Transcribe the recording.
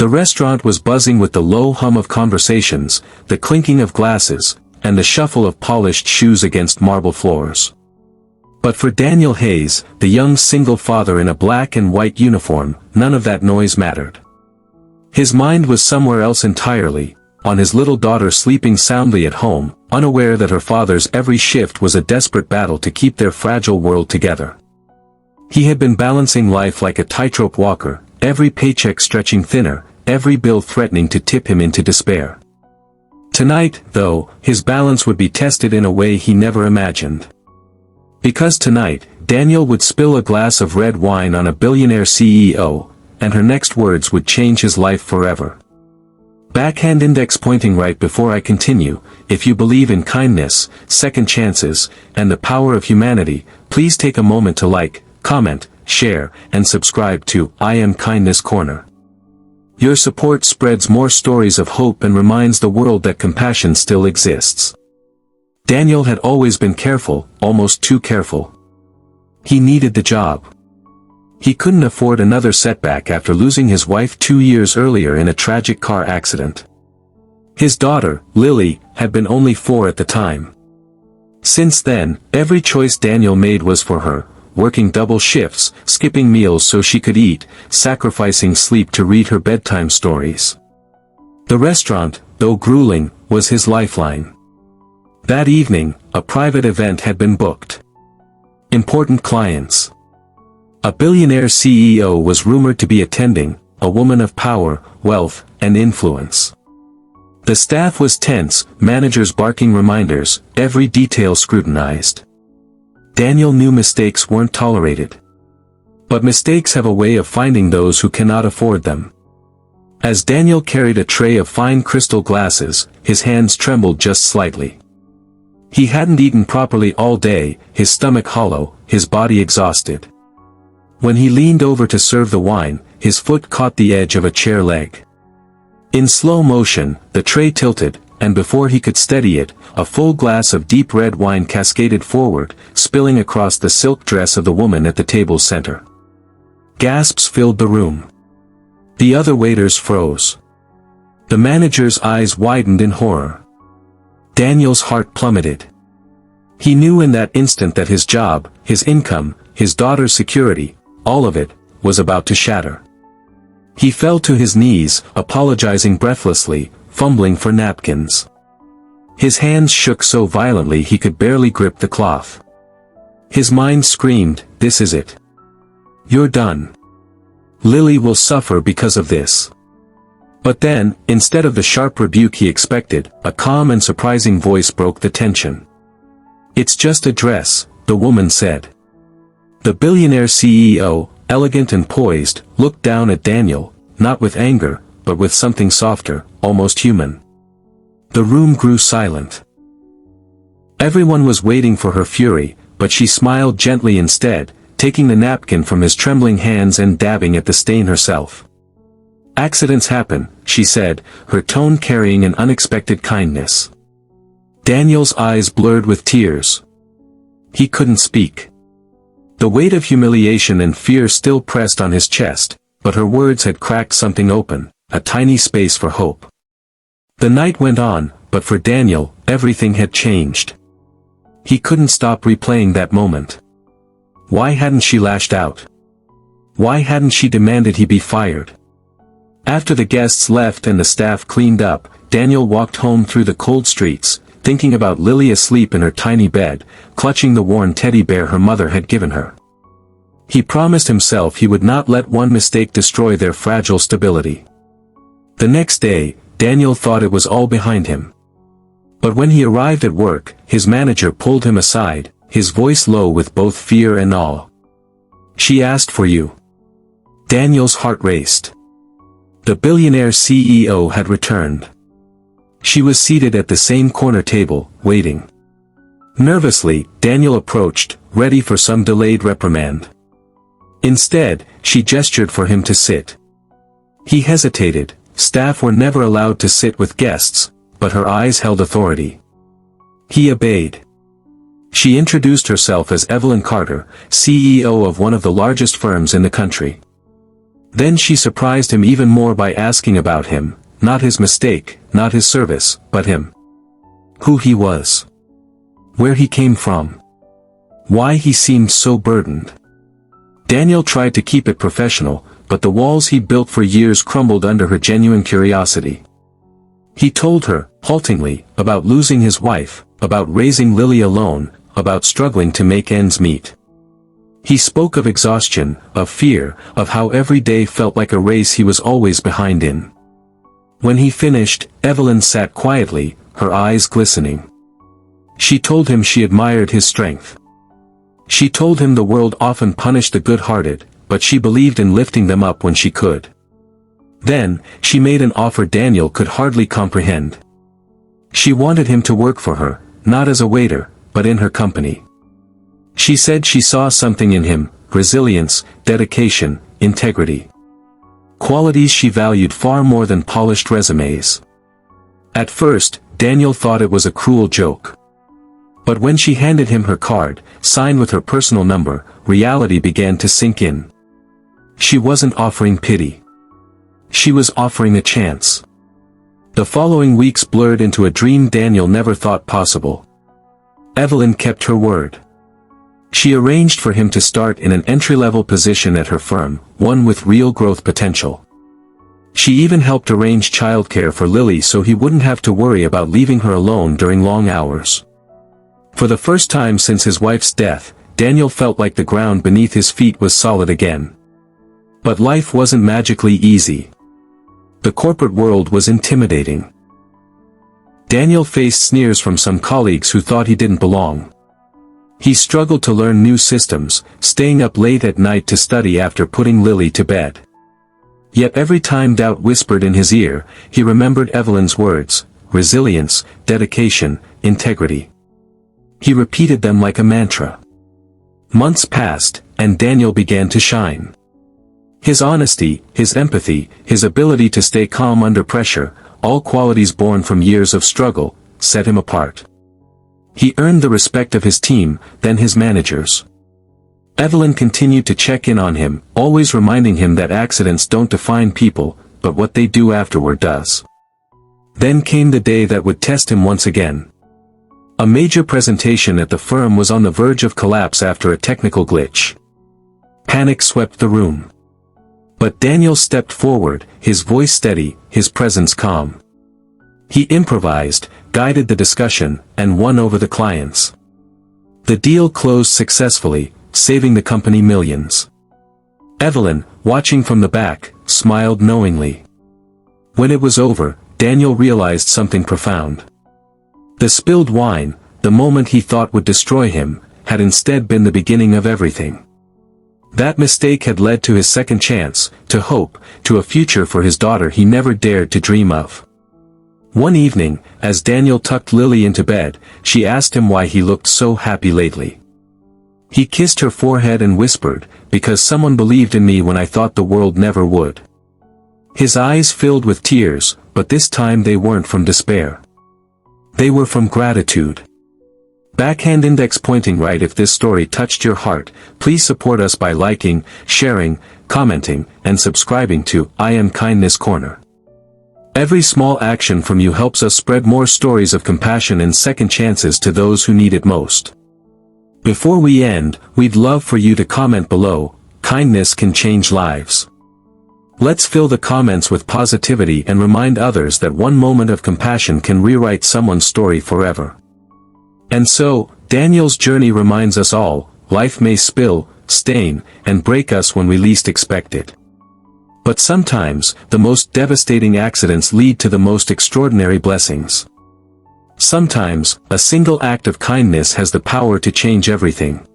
The restaurant was buzzing with the low hum of conversations, the clinking of glasses, and the shuffle of polished shoes against marble floors. But for Daniel Hayes, the young single father in a black and white uniform, none of that noise mattered. His mind was somewhere else entirely, on his little daughter sleeping soundly at home, unaware that her father's every shift was a desperate battle to keep their fragile world together. He had been balancing life like a tightrope walker, every paycheck stretching thinner, every bill threatening to tip him into despair. Tonight, though, his balance would be tested in a way he never imagined. Because tonight, Daniel would spill a glass of red wine on a billionaire CEO, and her next words would change his life forever. Backhand index pointing right before I continue, if you believe in kindness, second chances, and the power of humanity, please take a moment to like, comment, share, and subscribe to I Am Kindness Corner. Your support spreads more stories of hope and reminds the world that compassion still exists. Daniel had always been careful, almost too careful. He needed the job. He couldn't afford another setback after losing his wife 2 years earlier in a tragic car accident. His daughter, Lily, had been only 4 at the time. Since then, every choice Daniel made was for her, working double shifts, skipping meals so she could eat, sacrificing sleep to read her bedtime stories. The restaurant, though grueling, was his lifeline. That evening, a private event had been booked. Important clients. A billionaire CEO was rumored to be attending, a woman of power, wealth, and influence. The staff was tense, managers barking reminders, every detail scrutinized. Daniel knew mistakes weren't tolerated. But mistakes have a way of finding those who cannot afford them. As Daniel carried a tray of fine crystal glasses, his hands trembled just slightly. He hadn't eaten properly all day, his stomach hollow, his body exhausted. When he leaned over to serve the wine, his foot caught the edge of a chair leg. In slow motion, the tray tilted, and before he could steady it, a full glass of deep red wine cascaded forward, spilling across the silk dress of the woman at the table's center. Gasps filled the room. The other waiters froze. The manager's eyes widened in horror. Daniel's heart plummeted. He knew in that instant that his job, his income, his daughter's security, all of it, was about to shatter. He fell to his knees, apologizing breathlessly, fumbling for napkins. His hands shook so violently he could barely grip the cloth. His mind screamed, "This is it. You're done. Lily will suffer because of this." But then, instead of the sharp rebuke he expected, a calm and surprising voice broke the tension. "It's just a dress," the woman said. The billionaire CEO, elegant and poised, looked down at Daniel, not with anger, but with something softer, almost human. The room grew silent. Everyone was waiting for her fury, but she smiled gently instead, taking the napkin from his trembling hands and dabbing at the stain herself. "Accidents happen," she said, her tone carrying an unexpected kindness. Daniel's eyes blurred with tears. He couldn't speak. The weight of humiliation and fear still pressed on his chest, but her words had cracked something open, a tiny space for hope. The night went on, but for Daniel, everything had changed. He couldn't stop replaying that moment. Why hadn't she lashed out? Why hadn't she demanded he be fired? After the guests left and the staff cleaned up, Daniel walked home through the cold streets, thinking about Lily asleep in her tiny bed, clutching the worn teddy bear her mother had given her. He promised himself he would not let one mistake destroy their fragile stability. The next day, Daniel thought it was all behind him. But when he arrived at work, his manager pulled him aside, his voice low with both fear and awe. "She asked for you." Daniel's heart raced. The billionaire CEO had returned. She was seated at the same corner table, waiting. Nervously, Daniel approached, ready for some delayed reprimand. Instead, she gestured for him to sit. He hesitated. Staff were never allowed to sit with guests, but her eyes held authority. He obeyed. She introduced herself as Evelyn Carter, CEO of one of the largest firms in the country. Then she surprised him even more by asking about him, not his mistake, not his service, but him. Who he was. Where he came from. Why he seemed so burdened. Daniel tried to keep it professional, but the walls he built for years crumbled under her genuine curiosity. He told her, haltingly, about losing his wife, about raising Lily alone, about struggling to make ends meet. He spoke of exhaustion, of fear, of how every day felt like a race he was always behind in. When he finished, Evelyn sat quietly, her eyes glistening. She told him she admired his strength. She told him the world often punished the good-hearted, but she believed in lifting them up when she could. Then, she made an offer Daniel could hardly comprehend. She wanted him to work for her, not as a waiter, but in her company. She said she saw something in him, resilience, dedication, integrity. Qualities she valued far more than polished resumes. At first, Daniel thought it was a cruel joke. But when she handed him her card, signed with her personal number, reality began to sink in. She wasn't offering pity. She was offering a chance. The following weeks blurred into a dream Daniel never thought possible. Evelyn kept her word. She arranged for him to start in an entry-level position at her firm, one with real growth potential. She even helped arrange childcare for Lily so he wouldn't have to worry about leaving her alone during long hours. For the first time since his wife's death, Daniel felt like the ground beneath his feet was solid again. But life wasn't magically easy. The corporate world was intimidating. Daniel faced sneers from some colleagues who thought he didn't belong. He struggled to learn new systems, staying up late at night to study after putting Lily to bed. Yet every time doubt whispered in his ear, he remembered Evelyn's words, resilience, dedication, integrity. He repeated them like a mantra. Months passed, and Daniel began to shine. His honesty, his empathy, his ability to stay calm under pressure, all qualities born from years of struggle, set him apart. He earned the respect of his team, then his managers. Evelyn continued to check in on him, always reminding him that accidents don't define people, but what they do afterward does. Then came the day that would test him once again. A major presentation at the firm was on the verge of collapse after a technical glitch. Panic swept the room. But Daniel stepped forward, his voice steady, his presence calm. He improvised, guided the discussion, and won over the clients. The deal closed successfully, saving the company millions. Evelyn, watching from the back, smiled knowingly. When it was over, Daniel realized something profound. The spilled wine, the moment he thought would destroy him, had instead been the beginning of everything. That mistake had led to his second chance, to hope, to a future for his daughter he never dared to dream of. One evening, as Daniel tucked Lily into bed, she asked him why he looked so happy lately. He kissed her forehead and whispered, "Because someone believed in me when I thought the world never would." His eyes filled with tears, but this time they weren't from despair. They were from gratitude. Backhand index pointing right. If this story touched your heart, please support us by liking, sharing, commenting, and subscribing to I Am Kindness Corner. Every small action from you helps us spread more stories of compassion and second chances to those who need it most. Before we end, we'd love for you to comment below. Kindness can change lives. Let's fill the comments with positivity and remind others that one moment of compassion can rewrite someone's story forever. And so, Daniel's journey reminds us all, life may spill, stain, and break us when we least expect it. But sometimes, the most devastating accidents lead to the most extraordinary blessings. Sometimes, a single act of kindness has the power to change everything.